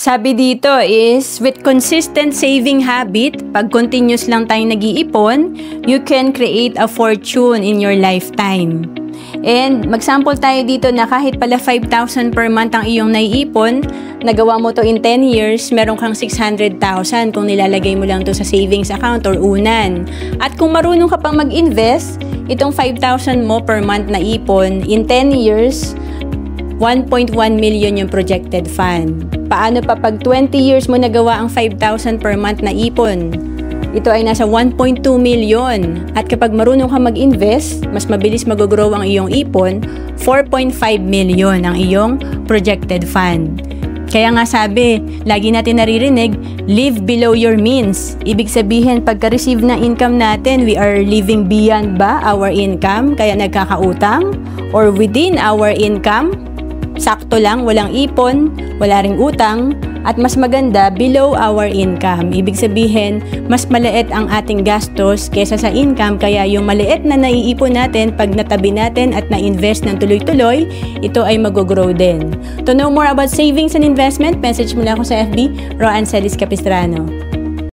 Sabi dito is, with consistent saving habit, pag continuous lang tayong nag-iipon, you can create a fortune in your lifetime. And mag-sample tayo dito na kahit pala 5,000 per month ang iyong naiipon, nagawa mo to in 10 years, meron kang 600,000 kung nilalagay mo lang to sa savings account or unan. At kung marunong ka pang mag-invest, itong 5,000 mo per month na ipon, in 10 years, 1.1 million yung projected fund. Paano pa pag 20 years mo nagawa ang 5,000 per month na ipon? Ito ay nasa 1.2 million. At kapag marunong ka mag-invest, mas mabilis mag-grow ang iyong ipon, 4.5 million ang iyong projected fund. Kaya nga sabi, lagi natin naririnig, live below your means. Ibig sabihin, pagka-receive ng income natin, we are living beyond ba our income, kaya nagkakautang? Or within our income, sakto lang, walang ipon, wala ring utang, at mas maganda below our income. Ibig sabihin, mas maliit ang ating gastos kesa sa income, kaya yung maliit na naiipon natin, pag natabi natin at na-invest ng tuloy-tuloy, ito ay mag-grow din. To know more about savings and investment, message mo lang ako sa FB, Roann Celis Capistrano.